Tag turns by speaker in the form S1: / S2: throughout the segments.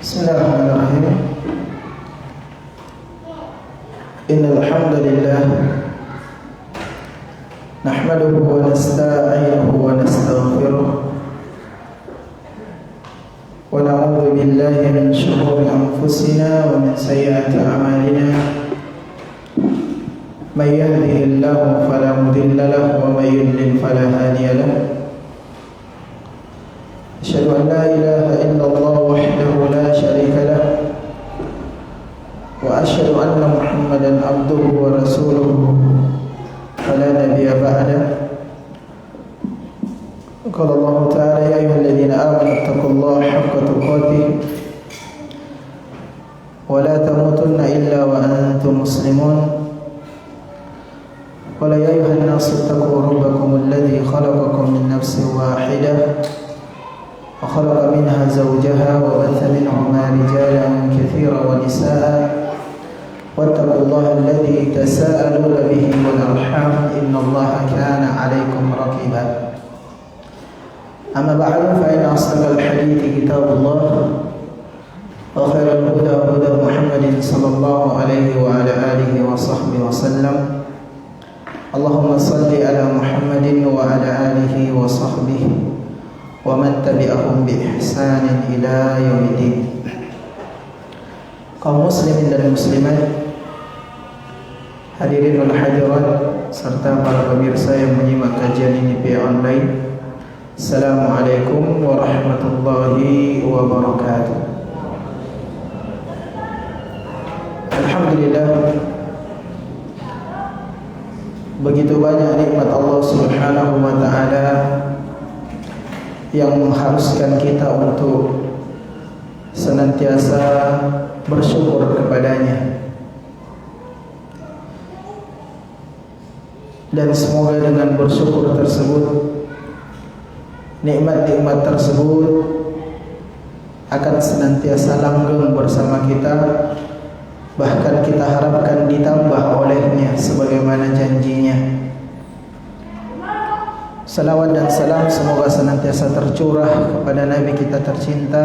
S1: Bismillahirrahmanirrahim. Innal hamdalillah nahmaduhu wa nasta'inuhu wa nastaghfiruh wa na'udzu billahi min shururi anfusina wa min sayyiati a'malina. May yahdihillahu fala mudilla lahu wa may yudlil fala hadiya lahu. Asyhadu an la ilaha illallah wahdahu la syarika lah wa asyhadu anna Muhammadan abduhu wa rasuluhu fala nabiyya ba'dah. Qala Allah ta'ala ya ayyuhalladzina amanu taqullaha haqqa tuqatih wa la tamutunna illa wa antum muslimun. Qala ya ayyuhan nasu taqu rabbakum alladzi khalaqakum min nafsin wahidah وخلق منها زوجها وبث منهما رجالا كثيرا ونساء واتقوا الله الذي تساءلون به والأرحام إن الله كان عليكم رقيبا. أما بعد فإن أصدق الحديث كتاب الله وخير الهدى هدى محمد صلى الله عليه وعلى آله وصحبه وسلم. اللهم صل على محمد وعلى آله وصحبه wa man tabi'ahum bi ihsanin ila yaumiddin. Kaum muslimin dan muslimat, hadirin wal hadirat serta para pemirsa yang menyimak kajian ini via online. Assalamualaikum warahmatullahi wabarakatuh. Alhamdulillah, begitu banyak nikmat Allah Subhanahu wa taala yang mengharuskan kita untuk senantiasa bersyukur kepadanya. Dan semoga dengan bersyukur tersebut, nikmat-nikmat tersebut akan senantiasa langgeng bersama kita, bahkan kita harapkan ditambah olehnya sebagaimana janjinya. Salawat dan salam semoga senantiasa tercurah kepada Nabi kita tercinta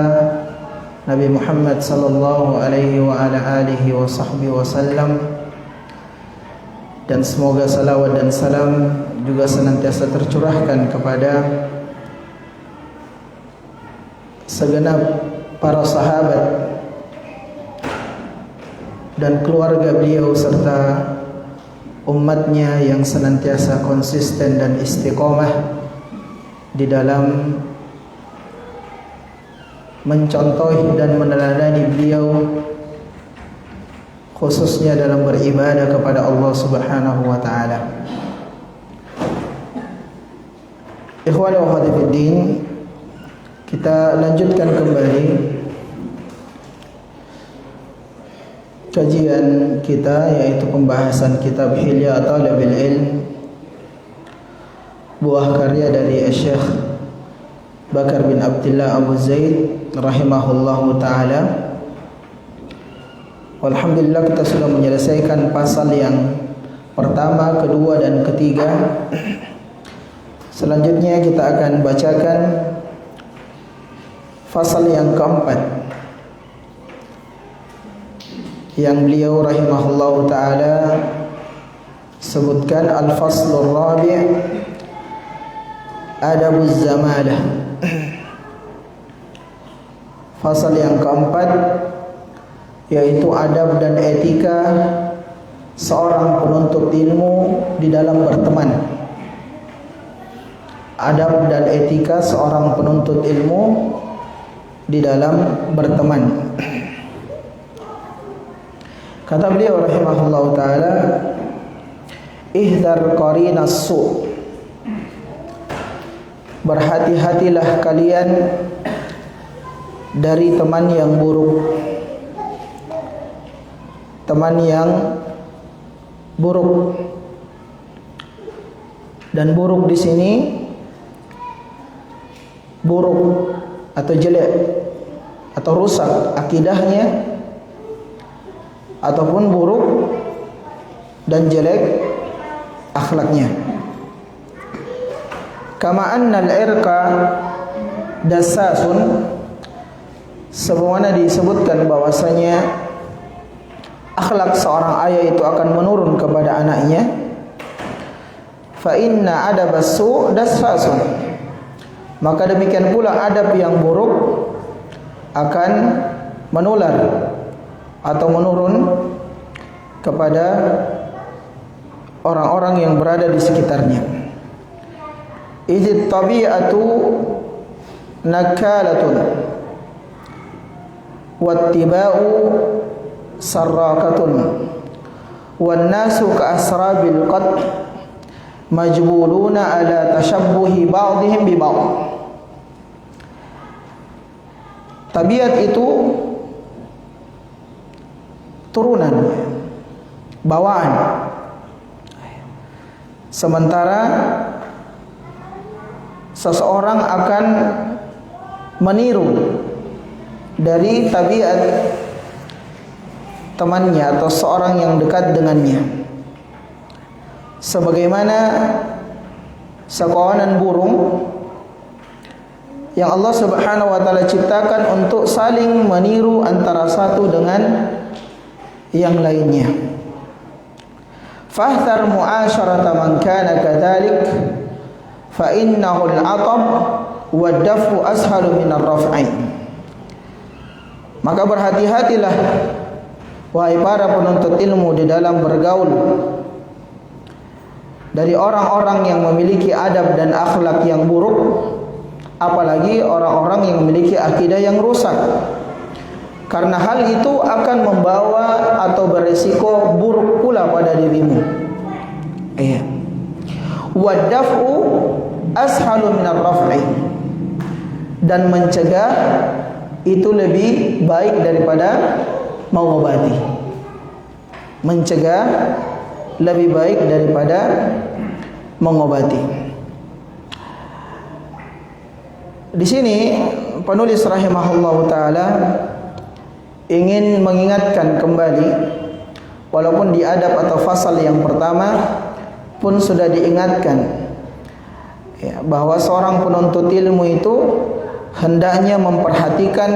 S1: Nabi Muhammad sallallahu alaihi wa ala alihi wa sahbihi wasallam. Dan semoga salawat dan salam juga senantiasa tercurahkan kepada segenap para sahabat dan keluarga beliau serta umatnya yang senantiasa konsisten dan istiqomah di dalam mencontohi dan meneladani beliau, khususnya dalam beribadah kepada Allah Subhanahu wa taala. Ikhwani wa akhwati fid din, kita lanjutkan kembali kajian kita, yaitu pembahasan kitab Hilya Talabil Ilm, buah karya dari Syekh Bakar bin Abdullah Abu Zaid rahimahullahu ta'ala. Alhamdulillah kita sudah menyelesaikan pasal yang pertama, kedua dan ketiga. Selanjutnya kita akan bacakan pasal yang keempat, yang beliau rahimahullahu ta'ala sebutkan al-faslur rabi' adabuz zamalah. Fasal yang keempat yaitu adab dan etika seorang penuntut ilmu di dalam berteman. Adab dan etika seorang penuntut ilmu di dalam berteman. Kata beliau rahimahullahu ta'ala, ihdar qarinas su', berhati-hatilah kalian dari teman yang buruk. Teman yang buruk. Dan buruk di sini buruk atau jelek atau rusak akidahnya, ataupun buruk dan jelek akhlaknya. Kama annal irqa dassasun, sebagaimana disebutkan bahwasanya akhlak seorang ayah itu akan menurun kepada anaknya. Fa inna adabas su' dasfasun, maka demikian pula adab yang buruk akan menular atau menurun kepada orang-orang yang berada di sekitarnya. Ijit tabi'atu nakalatun wattiba'u sarrakatun wan nasu ka'asrabil qad majbuluna ala tashabbuhi ba'dihim bi ba'd. Tabiat itu turunan, bawaan. Sementara seseorang akan meniru dari tabiat temannya atau seorang yang dekat dengannya. Sebagaimana sekawanan burung yang Allah Subhanahu wa taala ciptakan untuk saling meniru antara satu dengan yang lainnya. Fahtar mu'asyarata man kana kadzalik fa innahu al-'atab wa ad-dafu ashalu min ar-raf'i. Maka berhati-hatilah wahai para penuntut ilmu di dalam bergaul dari orang-orang yang memiliki adab dan akhlak yang buruk, apalagi orang-orang yang memiliki akidah yang rusak. Karena hal itu akan membawa atau beresiko buruk pula pada dirimu. Iya. Wadaf'u ashalu minar raf'i, dan mencegah itu lebih baik daripada mengobati. Mencegah lebih baik daripada mengobati. Di sini penulis rahimahullahu taala ingin mengingatkan kembali, walaupun di adab atau fasal yang pertama pun sudah diingatkan ya, bahwa seorang penuntut ilmu itu hendaknya memperhatikan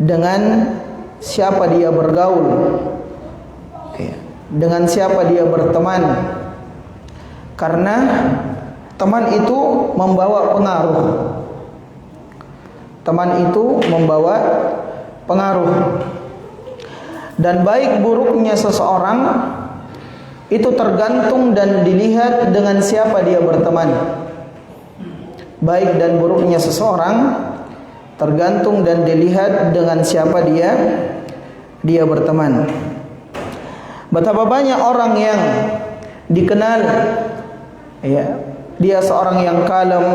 S1: dengan siapa dia bergaul, ya, dengan siapa dia berteman, karena teman itu membawa pengaruh. Teman itu membawa pengaruh, dan baik buruknya seseorang itu tergantung dan dilihat dengan siapa dia berteman. Baik dan buruknya seseorang tergantung dan dilihat dengan siapa dia berteman. Betapa banyak orang yang dikenal ya, dia seorang yang kalem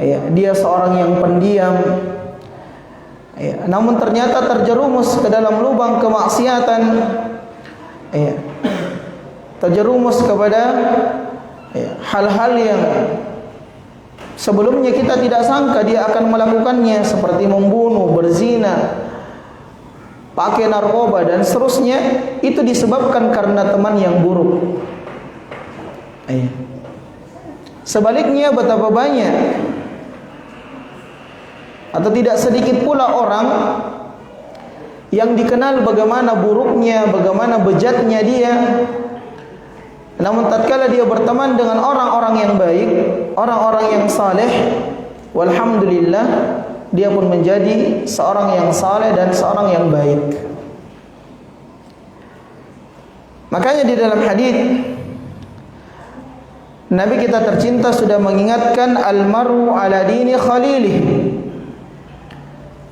S1: ya, dia seorang yang pendiam ya, namun ternyata terjerumus ke dalam lubang kemaksiatan ya, terjerumus kepada ya, hal-hal yang sebelumnya kita tidak sangka dia akan melakukannya, seperti membunuh, berzina, pakai narkoba dan seterusnya. Itu disebabkan karena teman yang buruk. Sebaliknya betapa banyak atau tidak sedikit pula orang yang dikenal bagaimana buruknya, bagaimana bejatnya dia, namun tatkala dia berteman dengan orang-orang yang baik, orang-orang yang saleh, walhamdulillah dia pun menjadi seorang yang saleh dan seorang yang baik. Makanya di dalam hadis Nabi kita tercinta sudah mengingatkan al-mar'u ala dini khalilih.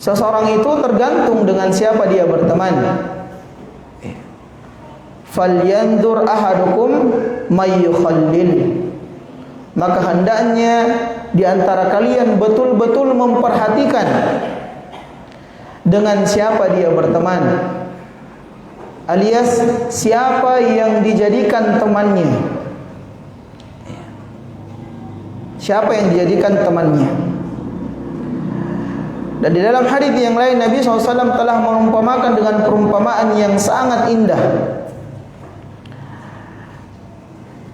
S1: Seseorang itu tergantung dengan siapa dia berteman. Falyandur ahadukum may yukhallil. Maka hendaknya di antara kalian betul-betul memperhatikan dengan siapa dia berteman, alias siapa yang dijadikan temannya. Siapa yang dijadikan temannya. Dan di dalam hadis yang lain Nabi SAW telah mengumpamakan dengan perumpamaan yang sangat indah,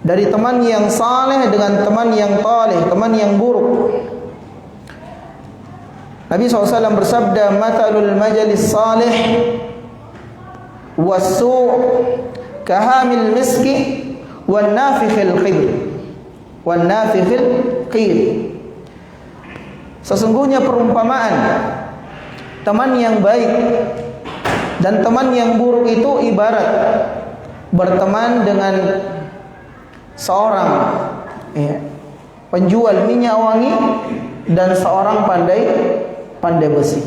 S1: dari teman yang saleh dengan teman yang taleh, teman yang buruk. Nabi SAW bersabda, "Mathalul majalis salih was-su' kahamil miski wan nafikhil qir." Sesungguhnya perumpamaan teman yang baik dan teman yang buruk itu ibarat berteman dengan seorang penjual minyak wangi dan seorang pandai besi.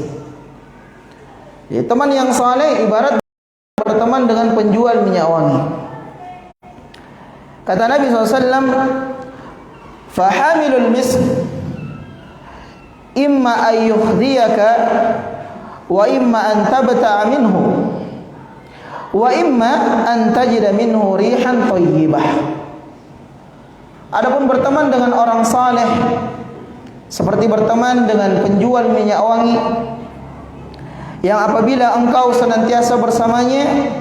S1: Teman yang saleh ibarat berteman dengan penjual minyak wangi. Kata Nabi SAW, "Fahamilul misk imma ayyukhdiyaka wa imma an tabta'a minhu wa imma an tajida minhu rihan thayyibah." Adapun berteman dengan orang saleh seperti berteman dengan penjual minyak wangi yang apabila engkau senantiasa bersamanya,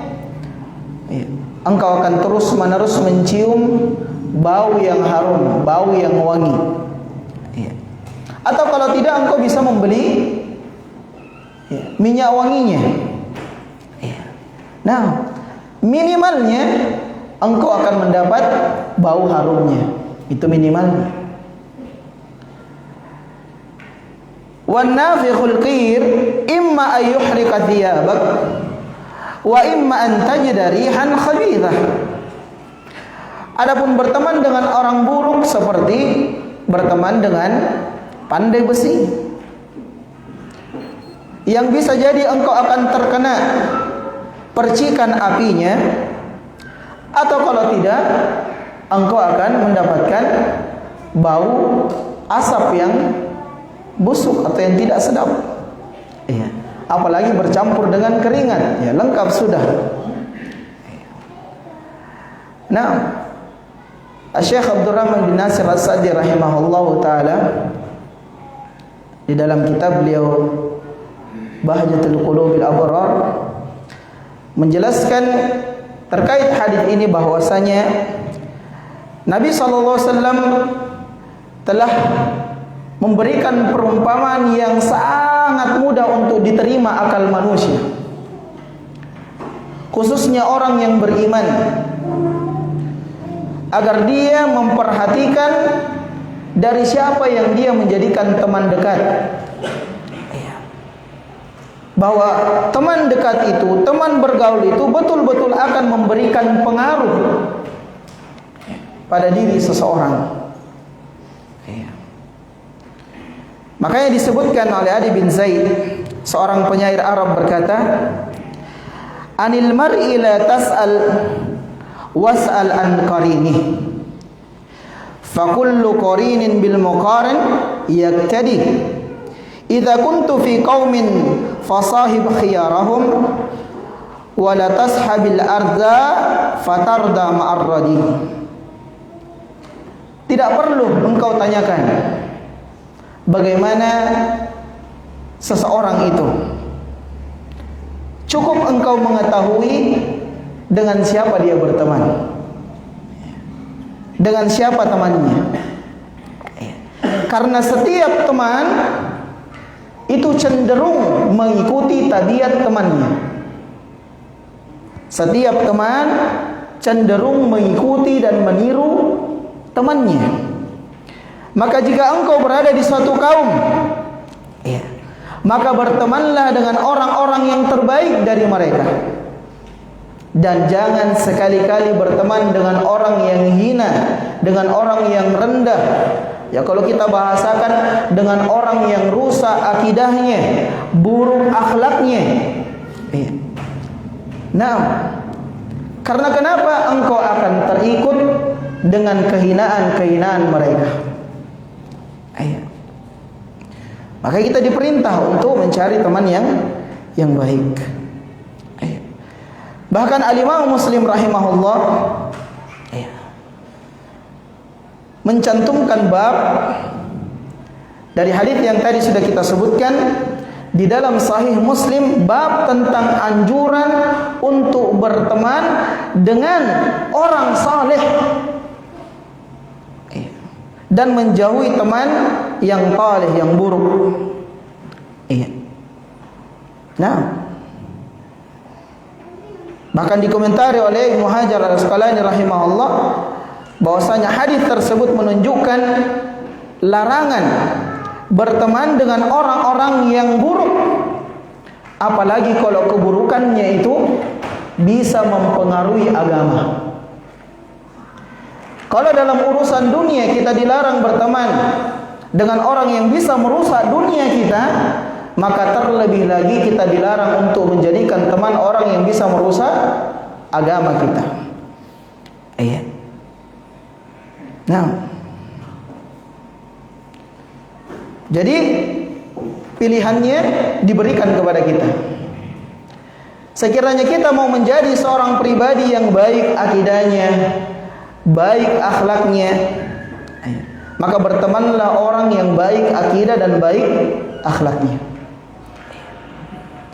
S1: engkau akan terus-menerus mencium bau yang harum, bau yang wangi. Atau kalau tidak, engkau bisa membeli minyak wanginya. Nah, minimalnya engkau akan mendapat bau harumnya. Itu minimalnya. Wan nafikhul qir imma ayyuhrika thiyabak wa imma an tajida rihan khabithah. Adapun berteman dengan orang buruk seperti berteman dengan pandai besi, yang bisa jadi engkau akan terkena percikan apinya, atau kalau tidak engkau akan mendapatkan bau asap yang busuk atau yang tidak sedap. Apalagi bercampur dengan keringat, lengkap sudah. Nah, Syekh Abdul Rahman bin Nasir As-Sa'di rahimahullahu taala di dalam kitab beliau Bahjatul Qulubil Abrar menjelaskan terkait hadis ini bahwasanya Nabi SAW telah memberikan perumpamaan yang sangat mudah untuk diterima akal manusia, khususnya orang yang beriman, agar dia memperhatikan dari siapa yang dia menjadikan teman dekat. Bahwa teman dekat itu, teman bergaul itu betul-betul akan memberikan pengaruh pada diri seseorang. Makanya disebutkan oleh Adi bin Zaid, seorang penyair Arab, berkata, "Anil mar'i la tas'al was'al an qarini. Fa kullu qarinin bil muqarin yaktadi. Idza kuntu fi qaumin fasahib khiyarahum wa la tashabil arda fatarda ma'ar radi." Tidak perlu engkau tanyakan bagaimana seseorang itu. Cukup engkau mengetahui dengan siapa dia berteman, dengan siapa temannya. Karena setiap teman itu cenderung mengikuti tabiat temannya. Setiap teman cenderung mengikuti dan meniru temannya. Maka jika engkau berada di suatu kaum, maka bertemanlah dengan orang-orang yang terbaik dari mereka. Dan jangan sekali-kali berteman dengan orang yang hina, dengan orang yang rendah. Ya, kalau kita bahasakan, dengan orang yang rusak akidahnya, buruk akhlaknya. Nah, karena kenapa engkau akan terikut dengan kehinaan-kehinaan mereka? Maka kita diperintah untuk mencari teman yang baik. Bahkan Al-Imam Muslim rahimahullah mencantumkan bab dari hadis yang tadi sudah kita sebutkan di dalam Sahih Muslim, bab tentang anjuran untuk berteman dengan orang saleh dan menjauhi teman yang talih, yang buruk. Iya. Nah, bahkan dikomentari oleh Ibnu Hajar Al-Asqalani rahimahullah bahwasanya hadis tersebut menunjukkan larangan berteman dengan orang-orang yang buruk, apalagi kalau keburukannya itu bisa mempengaruhi agama. Kalau dalam urusan dunia kita dilarang berteman dengan orang yang bisa merusak dunia kita, maka terlebih lagi kita dilarang untuk menjadikan teman orang yang bisa merusak agama kita. Iya. Nah, jadi pilihannya diberikan kepada kita. Sekiranya kita mau menjadi seorang pribadi yang baik akidahnya, baik akhlaknya, maka bertemanlah orang yang baik akidah dan baik akhlaknya.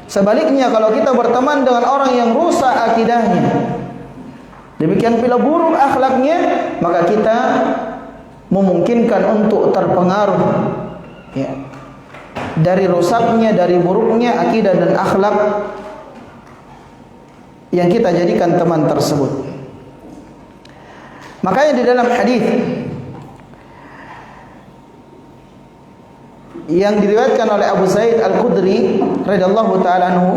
S1: Sebaliknya, kalau kita berteman dengan orang yang rusak akidahnya, demikian pula buruk akhlaknya, maka kita memungkinkan untuk terpengaruh ya, dari rusaknya, dari buruknya akidah dan akhlak yang kita jadikan teman tersebut. Makanya di dalam hadis yang diriwayatkan oleh Abu Sa'id Al-Khudri radhiyallahu ta'ala anhu,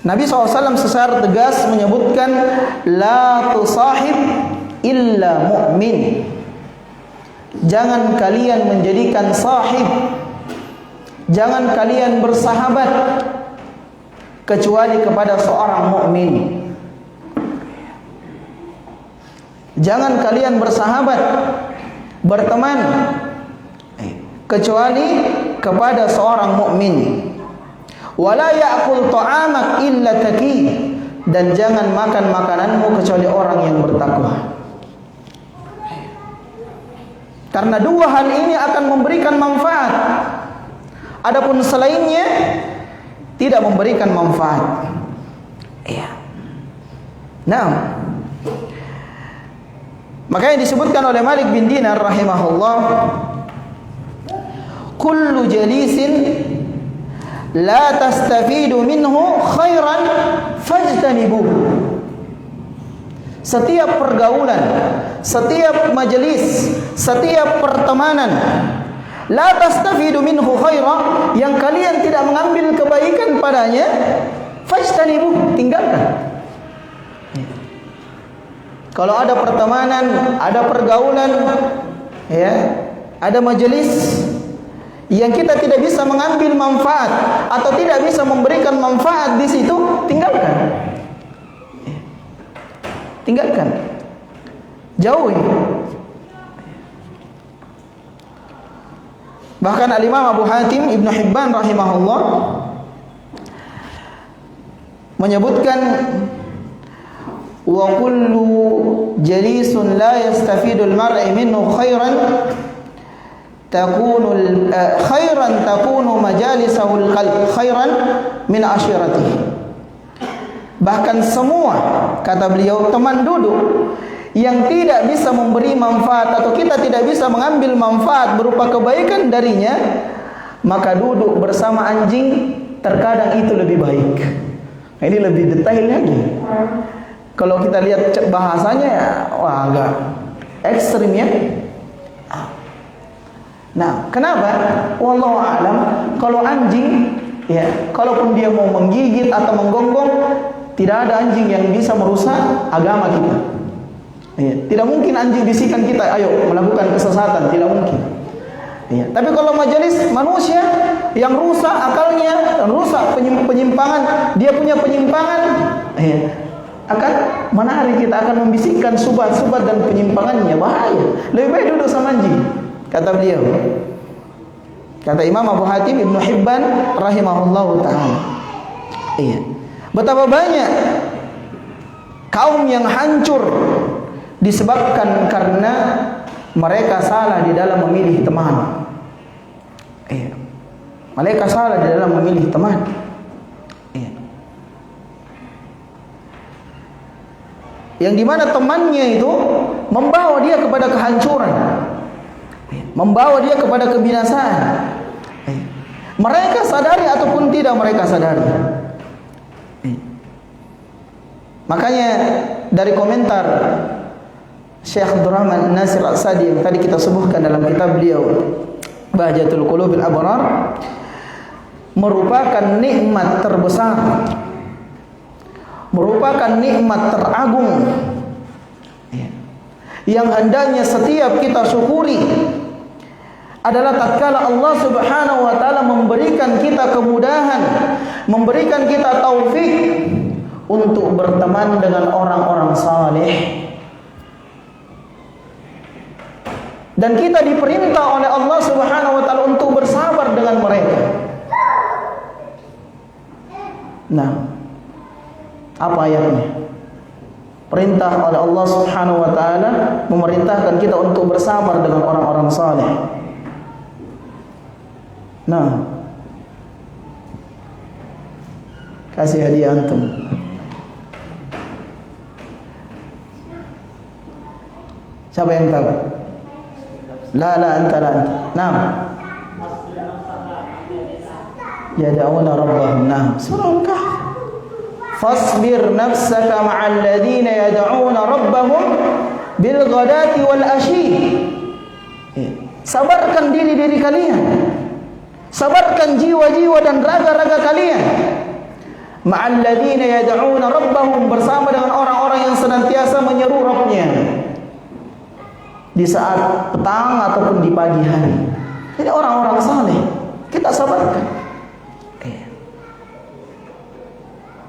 S1: Nabi SAW secara tegas menyebutkan la tusahib illa mu'min. Jangan kalian menjadikan sahib, jangan kalian bersahabat kecuali kepada seorang mukmin. Jangan kalian bersahabat, berteman kecuali kepada seorang mukmin. Wala ya'kul ta'amak illa taqi, dan jangan makan makananmu kecuali orang yang bertakwa. Karena dua hal ini akan memberikan manfaat. Adapun selainnya tidak memberikan manfaat. Iya. Nah, makanya disebutkan oleh Malik bin Dinar rahimahullah, kullu jalisin la tastafidu minhu khairan fajtanibuh. Setiap pergaulan, setiap majelis, setiap pertemanan la tastafidu minhu khaira, yang kalian tidak mengambil kebaikan padanya, fajtanibuh, tinggalkan. Kalau ada pertemanan, ada pergaulan, ya, ada majelis yang kita tidak bisa mengambil manfaat atau tidak bisa memberikan manfaat di situ, tinggalkan. Tinggalkan. Jauhi. Bahkan Al-Imam Abu Hatim Ibnu Hibban rahimahullah menyebutkan, wa kullu jalisun la yastafidu al-mar'i minhu khairan takunu majalisahu al-qalb khairan min ashiratihi. Bahkan semua, kata beliau, teman duduk yang tidak bisa memberi manfaat atau kita tidak bisa mengambil manfaat berupa kebaikan darinya, maka duduk bersama anjing terkadang itu lebih baik. Nah, ini lebih detail lagi. Kalau kita lihat bahasanya, wah agak ekstrim ya. Nah, kenapa? Wallahu a'lam. Kalau anjing, ya, kalaupun dia mau menggigit atau menggonggong, tidak ada anjing yang bisa merusak agama kita. Ya, tidak mungkin anjing bisikan kita, ayo melakukan kesesatan, tidak mungkin. Ya, tapi kalau majelis manusia yang rusak akalnya, rusak penyimpangan, dia punya penyimpangan, ya, akan menarik kita, akan membisikkan subhat-subhat dan penyimpangannya, bahaya. Lebih baik duduk sama anjing, kata beliau. Kata Imam Abu Hatim Ibnu Hibban rahimahullahu ta'ala. Iya. Betapa banyak kaum yang hancur disebabkan karena mereka salah di dalam memilih teman. Iya. Mereka salah di dalam memilih teman. Iya. Yang dimana temannya itu membawa dia kepada kehancuran, membawa dia kepada kebinasaan, Mereka sadari ataupun tidak mereka sadari. Makanya dari komentar Syekh Abdurrahman Nasir Al-Sadi yang tadi kita sebutkan dalam kitab beliau Bahjatul Qulubil Abrar, merupakan nikmat terbesar, merupakan nikmat teragung yang hendaknya setiap kita syukuri adalah tatkala Allah Subhanahu wa taala memberikan kita kemudahan, memberikan kita taufik untuk berteman dengan orang-orang saleh. Dan kita diperintah oleh Allah Subhanahu wa taala untuk bersabar dengan mereka. Nah, apa ayatnya? Perintah oleh Allah Subhanahu wa taala memerintahkan kita untuk bersabar dengan orang-orang saleh. Nah, kasih hadiah antum. Siapa yang tahu? La anta. Naam. Yad'una rabbahum. Naam. Surah Al-Kahf. Fasbir nafsaka ma'al ladzina yad'una rabbahum bil ghadati wal ashi. Sabarkan diri kalian. Sabarkan jiwa-jiwa dan raga-raga kalian. Ma'al ladzina yad'una rabbahum, bersama dengan orang-orang yang senantiasa menyeru Rabb-nya di saat petang ataupun di pagi hari. Jadi orang-orang saleh kita sabarkan.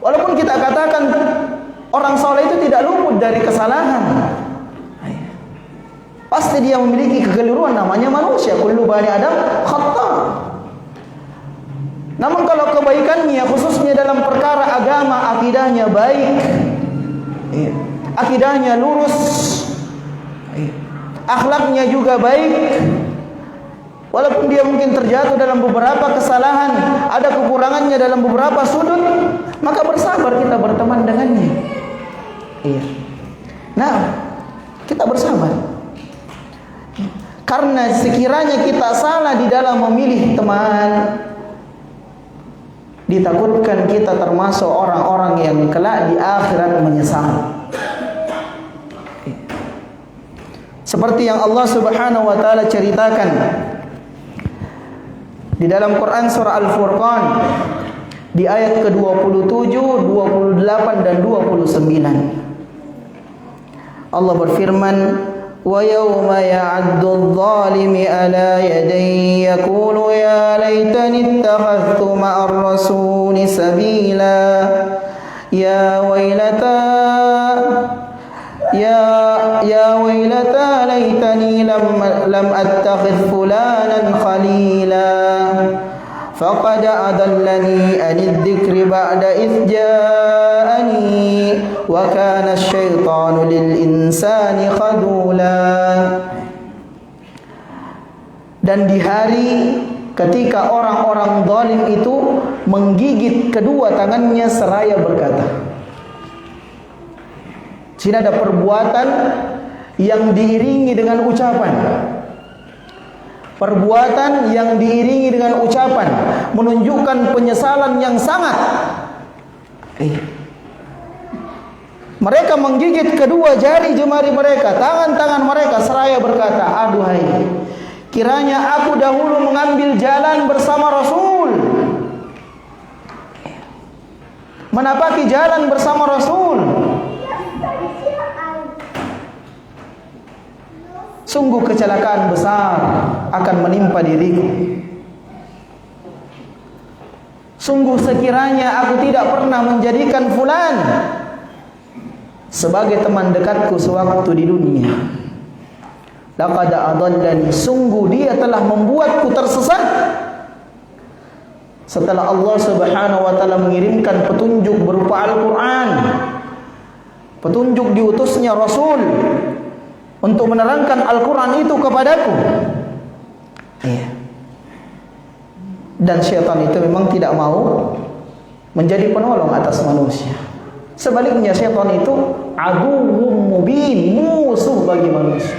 S1: Walaupun kita katakan orang saleh itu tidak luput dari kesalahan, pasti dia memiliki kekeliruan, namanya manusia, kullu bani adam khata'. Namun kalau kebaikannya khususnya dalam perkara agama, akidahnya baik, akidahnya lurus, akhlaknya juga baik, walaupun dia mungkin terjatuh dalam beberapa kesalahan, ada kekurangannya dalam beberapa sudut, maka bersabar kita berteman dengannya. Nah, kita bersabar. Karena sekiranya kita salah di dalam memilih teman, ditakutkan kita termasuk orang-orang yang kelak di akhirat menyesal. Seperti yang Allah Subhanahu wa taala ceritakan di dalam Quran surah Al-Furqan di ayat ke-27, 28 dan 29. Allah berfirman, "Wa yawma ya'addu adh-dhalimi ala yadayhi yaqulu ya laitani ittakhadhtu ma'ar rasuli sabila ya wailata Ya wailata laitani lam attakhidh fulanan khalila faqad adallani anid dzikri ba'da idh ja'ani wa kana asy-syaitanu lil insani khadula." Dan di hari ketika orang-orang zalim itu menggigit kedua tangannya seraya berkata. Sini ada perbuatan yang diiringi dengan ucapan. Perbuatan yang diiringi dengan ucapan menunjukkan penyesalan yang sangat. Mereka menggigit kedua jari jemari mereka, tangan-tangan mereka seraya berkata, "Aduhai, kiranya aku dahulu mengambil jalan bersama Rasul, menapaki jalan bersama Rasul. Sungguh kecelakaan besar akan menimpa diriku. Sungguh sekiranya aku tidak pernah menjadikan fulan sebagai teman dekatku sewaktu di dunia. Laqad adallani, sungguh dia telah membuatku tersesat setelah Allah Subhanahu wa taala mengirimkan petunjuk berupa Al-Qur'an, petunjuk diutusnya Rasul untuk menerangkan Al-Quran itu kepadaku. Dan syaitan itu memang tidak mau menjadi penolong atas manusia. Sebaliknya syaitan itu aduwwum mubin, musuh bagi manusia.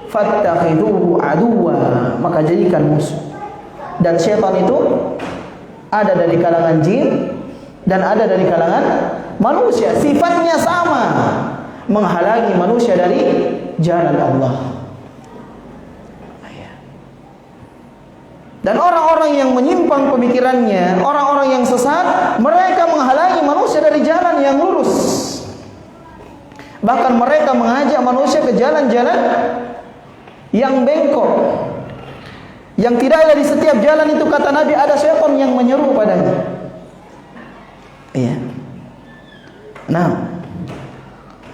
S1: Fattakhiduhu aduwa, maka jadikan musuh. Dan syaitan itu Ada dari kalangan jin dan ada dari kalangan manusia. Sifatnya sama, menghalangi manusia dari jalan Allah. Dan orang-orang yang menyimpang pemikirannya, orang-orang yang sesat, mereka menghalangi manusia dari jalan yang lurus. Bahkan mereka mengajak manusia ke jalan-jalan yang bengkok, yang tidak ada di setiap jalan itu, kata Nabi, ada syaitan yang menyeru padanya. Iya. Nah,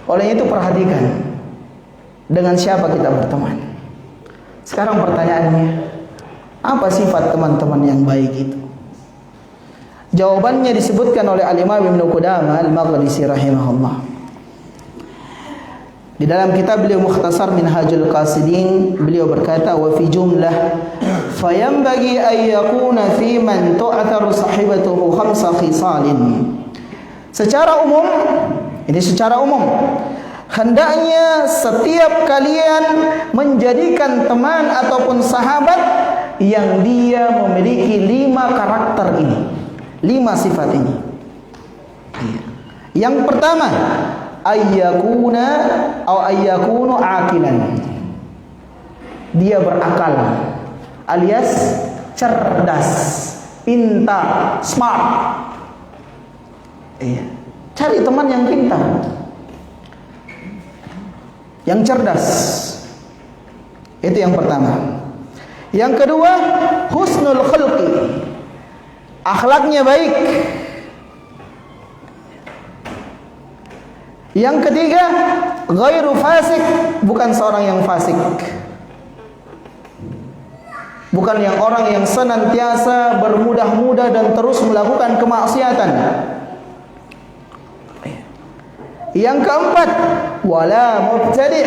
S1: oleh itu perhatikan dengan siapa kita berteman. Sekarang pertanyaannya, apa sifat teman-teman yang baik itu? Jawabannya disebutkan oleh Al-Imam Ibnu Qudamah Al-Maqdisi rahimahullah. Di dalam kitab beliau Mukhtasar Minhajul Qasidin, beliau berkata, wa fi jumlah fayanbaghi an yakuna fi man tu'tharu sahibatuhu khamsa khisalin. Secara umum, hendaknya setiap kalian menjadikan teman ataupun sahabat yang dia memiliki 5 karakter ini, 5 sifat ini. Yang pertama, ayyakunu aqilan. Dia berakal, alias cerdas, pintar, smart. Cari teman yang pintar, yang cerdas. Itu yang pertama. Yang kedua, husnul khulqi, akhlaknya baik. Yang ketiga, ghairu fasik, bukan seorang yang fasik, bukan yang orang yang senantiasa bermudah-mudah dan terus melakukan kemaksiatan. Yang keempat, wala mubtadi',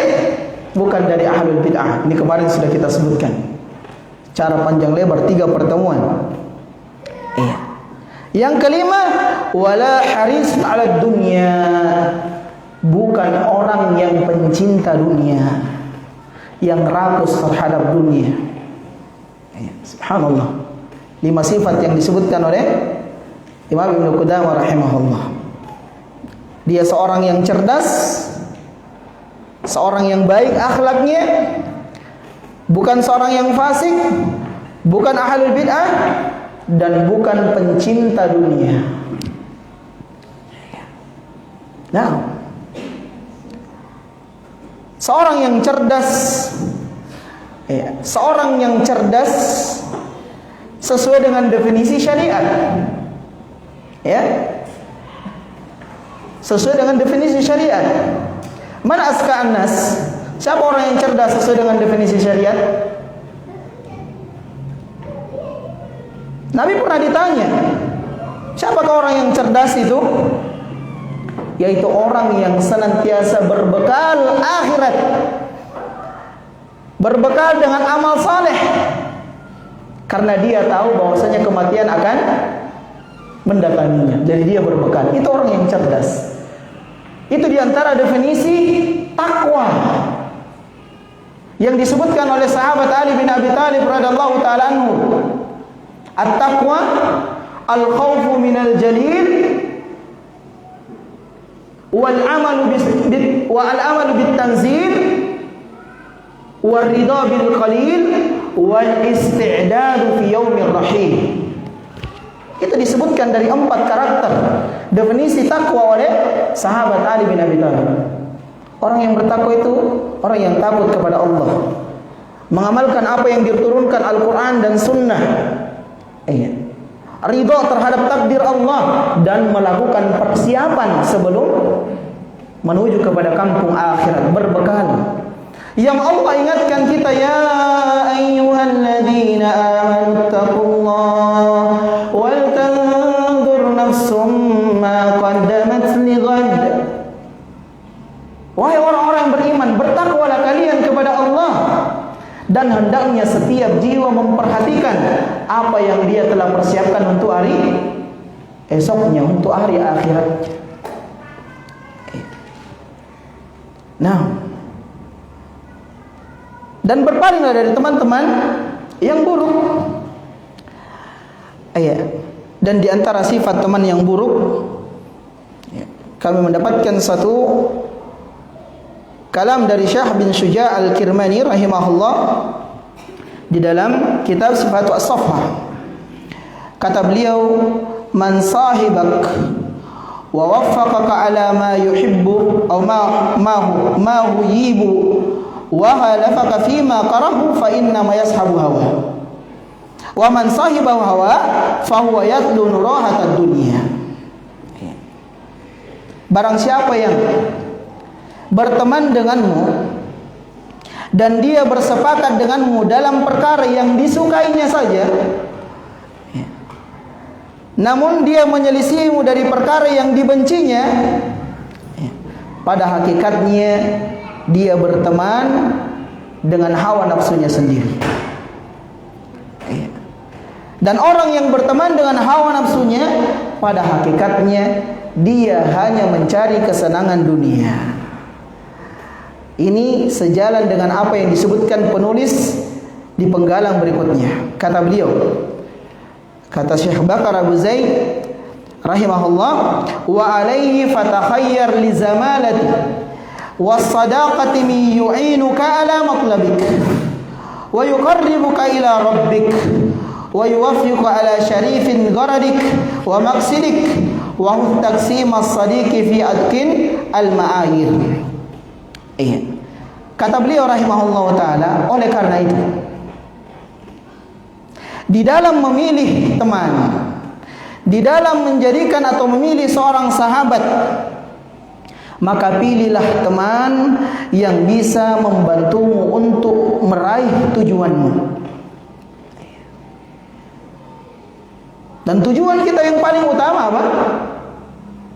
S1: bukan dari ahlul bid'ah. Ini kemarin sudah kita sebutkan cara panjang lebar 3 pertemuan. Yang kelima, wala haris 'ala dunya, bukan orang yang pencinta dunia, yang rakus terhadap dunia. Subhanallah. 5 sifat yang disebutkan oleh Imam Ibnu Qudamah rahimahullah. Dia seorang yang cerdas, seorang yang baik akhlaknya, bukan seorang yang fasik, bukan ahlul bid'ah, dan bukan pencinta dunia. Nah, seorang yang cerdas, seorang yang cerdas sesuai dengan definisi syariat, sesuai dengan definisi syariat. Man aska'an nas? Siapa orang yang cerdas sesuai dengan definisi syariat? Nabi pernah ditanya, siapakah orang yang cerdas itu? Yaitu orang yang senantiasa berbekal akhirat, berbekal dengan amal saleh, karena dia tahu bahwasanya kematian akan mendatanginya. Jadi dia berbekal. Itu orang yang cerdas. Itu diantara definisi takwa yang disebutkan oleh sahabat Ali bin Abi Thalib radhiyallahu ta'ala anhu. At-taqwa al-khawfu minal jalil wal amalu bit tanzil wal ridha bil qalil wal isti'dadu fi yaumir rahim. Itu disebutkan dari 4 karakter definisi takwa oleh sahabat Ali bin Abi Thalib. Orang yang bertakwa itu orang yang takut kepada Allah, mengamalkan apa yang diturunkan Al-Quran dan Sunnah, ridha terhadap takdir Allah, dan melakukan persiapan sebelum menuju kepada kampung akhirat, berbekal. Yang Allah ingatkan kita, ya ayyuhalladzina amanu taqullaha wal tanzur nafsum ma qaddamat lighad. Wahai orang-orang yang beriman, bertakwalah kalian kepada Allah, dan hendaknya setiap jiwa memperhatikan apa yang dia telah persiapkan untuk hari esoknya, untuk hari akhirat. Nah, dan berpalinglah dari teman-teman yang buruk. Dan di antara sifat teman yang buruk, kami mendapatkan satu kalam dari Syekh bin Syuja' Al-Kirmani rahimahullah di dalam kitab Sifatu As-Saffah. Kata beliau, man sahibak wa waffaqaka ala ma yuhibbu aw ma yuhibbu wa halafaka fima karahu fa inna ma yashabu hawa wa man sahibahu hawa fa huwa yatlu nurahatad dunya. Barang siapa yang berteman denganmu dan dia bersepakat denganmu dalam perkara yang disukainya saja, namun dia menyelisihimu dari perkara yang dibencinya, pada hakikatnya dia berteman dengan hawa nafsunya sendiri. Dan orang yang berteman dengan hawa nafsunya, pada hakikatnya dia hanya mencari kesenangan dunia. Ini sejalan dengan apa yang disebutkan penulis di penggalan berikutnya. Kata beliau, kata Syekh Bakar Abu Zaid rahimahullah, wa alaihi fatakhayyar li zamalati was sadaqati min yu'inuka ala matlabik wa yuqarribuka ila rabbik wa yuwaffiquka ala syarifin gharadik wa maqsidik wa huwa taqsim as-sadiqi fi adkin al-ma'ayir. Kata beliau rahimahullah ta'ala, oleh karena itu, di dalam memilih teman, di dalam menjadikan atau memilih seorang sahabat, maka pilihlah teman yang bisa membantumu untuk meraih tujuanmu. Dan tujuan kita yang paling utama apa?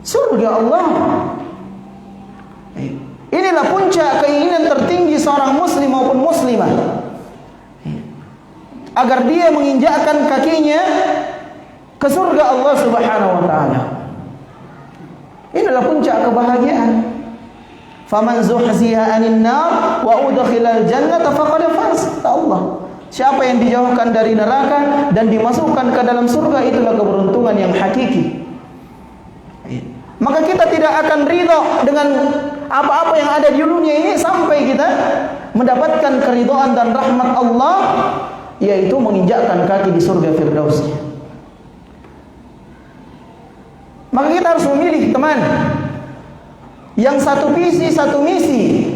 S1: Surga Allah. Inilah puncak keinginan tertinggi seorang muslim maupun muslimah, agar dia menginjakkan kakinya ke surga Allah Subhanahu wa taala. Inilah puncak kebahagiaan. Faman zuhziha 'anil nar wa udkhilal jannata faqad faz. Allah, siapa yang dijauhkan dari neraka dan dimasukkan ke dalam surga, itulah keberuntungan yang hakiki. Maka kita tidak akan ridho dengan apa-apa yang ada di dunia ini sampai kita mendapatkan keridhaan dan rahmat Allah, yaitu menginjakkan kaki di surga Firdaus. Maka kita harus memilih teman yang satu visi, satu misi,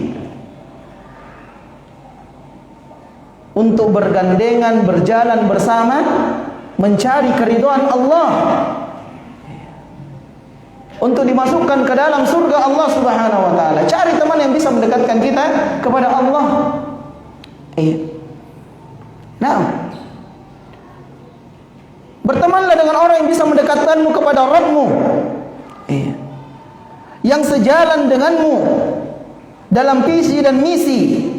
S1: untuk bergandengan, berjalan bersama, mencari keridhaan Allah, untuk dimasukkan ke dalam surga Allah Subhanahu wa taala. Cari teman yang bisa mendekatkan kita kepada Allah. Nah, bertemanlah dengan orang yang bisa mendekatkanmu kepada Rabb-mu, yang sejalan denganmu dalam visi dan misi.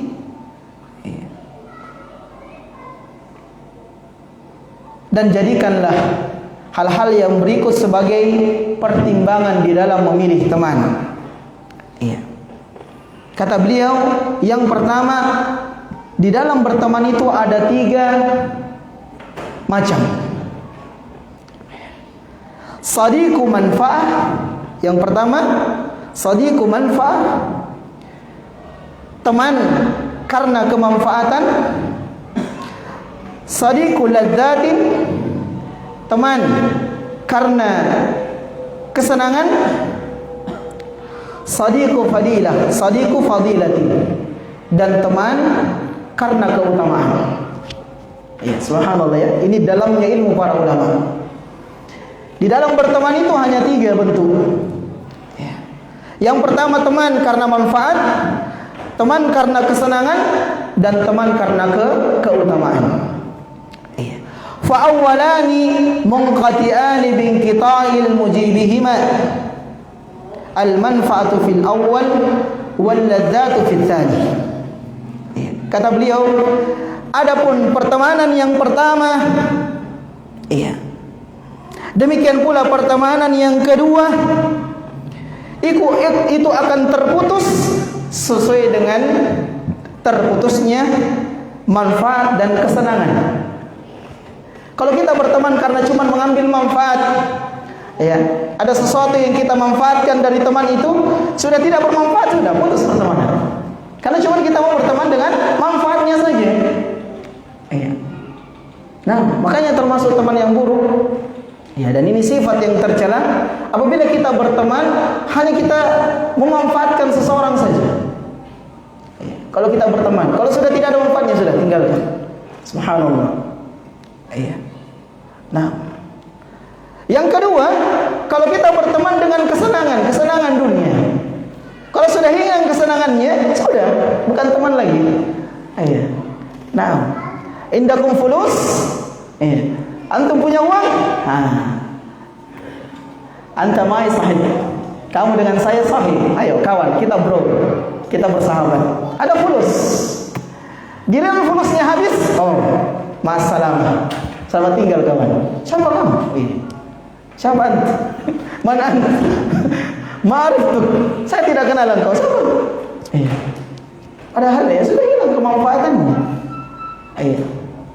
S1: Dan jadikanlah hal-hal yang berikut sebagai pertimbangan di dalam memilih teman. Kata beliau, yang pertama, di dalam berteman itu ada 3 macam. Sadiqu manfa'ah. Yang pertama, sadiqu manfa'ah, teman karena kemanfaatan. Sadiqu ladzatin, teman karena kesenangan. Sadiqu fadilah, sadiqu fadilati, dan teman karena keutamaan. Subhanallah ya, ini dalamnya ilmu para ulama. Di dalam berteman itu hanya 3 bentuk. Yang pertama, teman karena manfaat, teman karena kesenangan, dan teman karena keutamaan. Fa'awwalani munqati'ani binqita'il mujibihima, al-manfa'atu fil awwal wal ladzatu fil tsani. Kata beliau, adapun pertemanan yang pertama, demikian pula pertemanan yang kedua, itu akan terputus sesuai dengan terputusnya manfaat dan kesenangan. Kalau kita berteman karena cuma mengambil manfaat, ya, ada sesuatu yang kita manfaatkan dari teman itu sudah tidak bermanfaat, sudah putus pertemanan. Karena cuma kita mau berteman dengan manfaatnya saja. Ya. Nah, makanya termasuk teman yang buruk. Ya, dan ini sifat yang tercela apabila kita berteman hanya kita memanfaatkan seseorang saja. Ya. Kalau kita berteman, kalau sudah tidak ada manfaatnya sudah tinggalkan. Subhanallah. Iya. Nah, yang kedua, kalau kita berteman dengan kesenangan dunia. Kalau sudah hilang kesenangannya, sudah bukan teman lagi. Iya. Nah, indakum fulus, iya. Antum punya uang, anta mai sahib. Kamu dengan saya sahib. Ayo kawan, kita bro, kita bersahabat. Ada fulus. Giliran fulusnya habis, oh, masalah. Selamat tinggal kawan. Siapa kamu? Siapa anda? Mana anda? Maaf tuh. Saya tidak kenal engkau. Siapa? Padahal ya sudah hilang kemanfaatannya.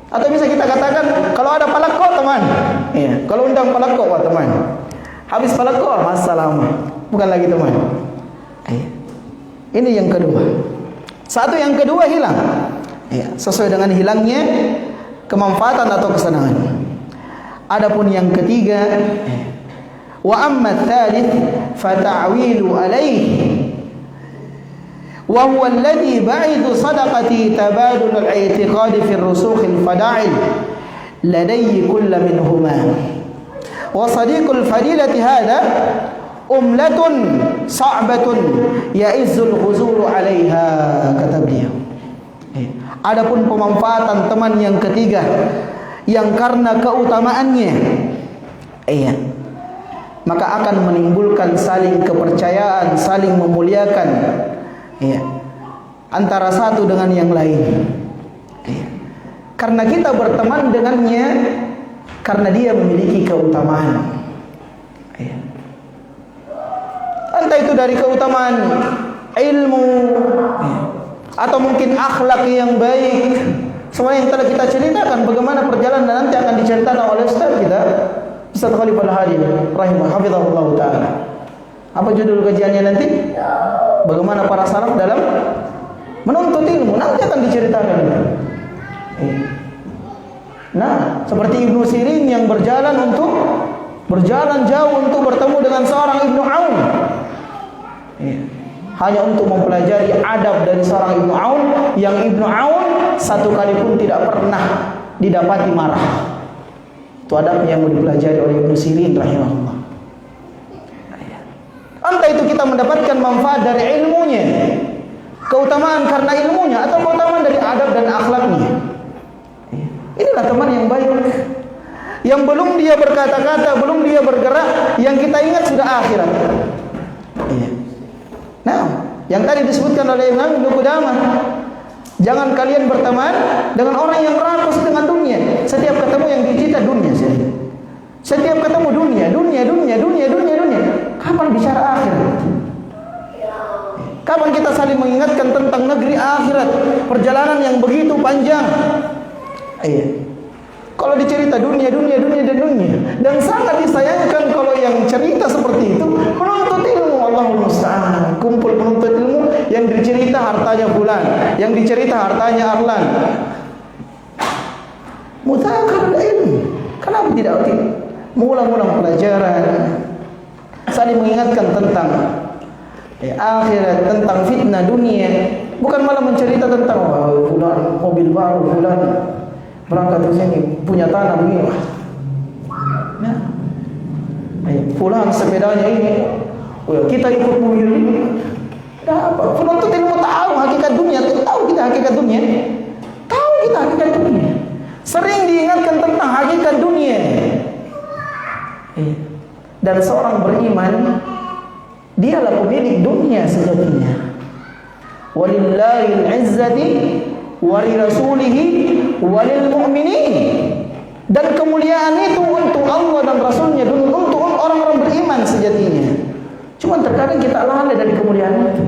S1: Atau bisa kita katakan kalau ada palakko teman. Kalau undang palakko teman. Habis palakko masalah. Bukan lagi teman. Ini yang kedua. Satu yang kedua hilang. Sesuai dengan hilangnya kemanfaatan atau kesenangan. Adapun yang ketiga, wa amma tsalits fa ta'wilu alaihi wa huwa alladhi ba'idu sadaqati tabadul al-i'tiqad fi ar-rusukh al-fada'il ladayyi kull minhuma wa sadiqul fadilati hadha umlatun sa'batun ya'izzul ghuzuru 'alaiha, kata beliau. Adapun pemanfaatan teman yang ketiga yang karena keutamaannya maka akan menimbulkan saling kepercayaan, saling memuliakan antara satu dengan yang lain. Karena kita berteman dengannya karena dia memiliki keutamaan. Entah itu dari keutamaan ilmu atau mungkin akhlak yang baik. Semua yang telah kita ceritakan bagaimana perjalanan nanti akan diceritakan oleh Ustaz kita, Ustaz Khalifah Al-Hadi rahimahullah taala. Apa judul kajiannya nanti? Bagaimana para salaf dalam menuntut ilmu, nanti akan diceritakan. Nah, seperti Ibnu Sirin yang berjalan jauh untuk bertemu dengan seorang Ibnu Aun. Hanya untuk mempelajari adab dari seorang Ibnu Aun, yang Ibnu Aun satu kali pun tidak pernah didapati marah. Itu adab yang dipelajari oleh Ibnu Sirin rahimahullah. Entah itu kita mendapatkan manfaat dari ilmunya, keutamaan karena ilmunya, atau keutamaan dari adab dan akhlaknya. Inilah teman yang baik, yang belum dia berkata-kata, belum dia bergerak, yang kita ingat sudah akhirat. Nah, yang tadi disebutkan oleh Imam Ibnu Qudamah, jangan kalian berteman dengan orang yang rakus dengan dunia. Setiap ketemu yang dicerita dunia saja. Setiap ketemu dunia. Kapan bicara akhirat? Kapan kita saling mengingatkan tentang negeri akhirat, perjalanan yang begitu panjang? Kalau dicerita dunia. Dan sangat disayangkan kalau yang cerita seperti itu menuntut ilmu. Allahul musta'an. Kumpul penuntut ilmu yang dicerita hartanya fulan, yang dicerita hartanya Arlan. Mudzakarul ilmu. Kenapa tidak mengulang-ulang pelajaran, saling mengingatkan tentang akhirat, tentang fitnah dunia, bukan malah mencerita tentang fulan mobil baru, fulan berangkat ke sini punya tanah begini. Nah, fulan sepedanya ini, kita ikut mobil ini. Apa? Penuntut ilmu tahu hakikat dunia, tahu kita hakikat dunia, tahu kita hakikat dunia. Sering diingatkan tentang hakikat dunia. Dan seorang beriman, dialah pemilik dunia sejatinya. Walillahil izzati wa li rasulihi wa lil mu'minin. Dan kemuliaan itu untuk Allah dan Rasulnya, dan untuk orang-orang beriman sejatinya. Cuma terkadang kita lalai dari kemuliaan itu.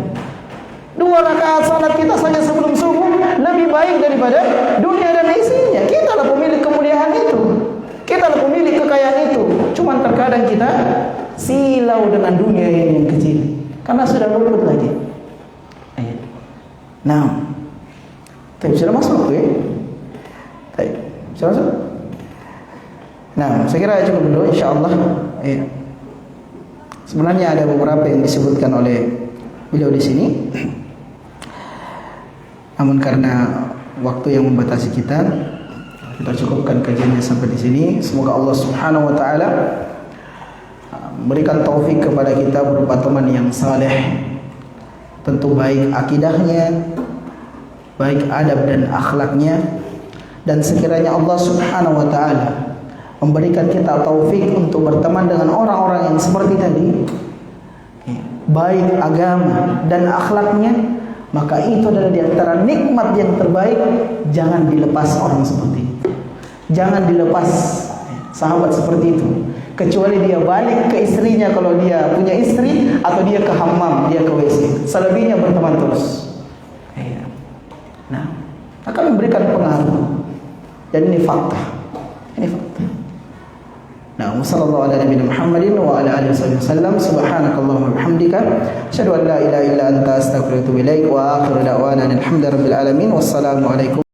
S1: 2 rakaat salat kita saja sebelum subuh lebih baik daripada dunia dan isinya. Kita lah pemilik kemuliaan itu. Cuman terkadang kita silau dengan dunia yang kecil karena sudah luput lagi. Nah, tapi sudah masuk ya? Sudah masuk? Nah, saya kira cukup dulu insyaAllah. Sebenarnya ada beberapa yang disebutkan oleh beliau di sini, namun karena waktu yang membatasi kita cukupkan kajiannya sampai di sini. Semoga Allah Subhanahu wa taala berikan taufik kepada kita berupa teman yang saleh, tentu baik akidahnya, baik adab dan akhlaknya, dan sekiranya Allah Subhanahu wa taala memberikan kita taufik untuk berteman dengan orang-orang yang seperti tadi, baik agama dan akhlaknya, maka itu adalah di antara nikmat yang terbaik. Jangan dilepas orang seperti itu. Jangan dilepas sahabat seperti itu, kecuali dia balik ke istrinya kalau dia punya istri, atau dia ke hammam, dia ke WC. Selebihnya berteman terus. Nah, akan memberikan pengaruh. Dan ini fakta. Ini fakta. Nah, sallallahu ala nabiyina Muhammadin wa ala alihi wasallam. Subhanakallahumma wa bihamdika asyhadu an la ilaha illa anta astaghfiruka wa atubu ilaik wa akhiru da'wana alhamdulillahi rabbil alamin. Wassalamu alaikum.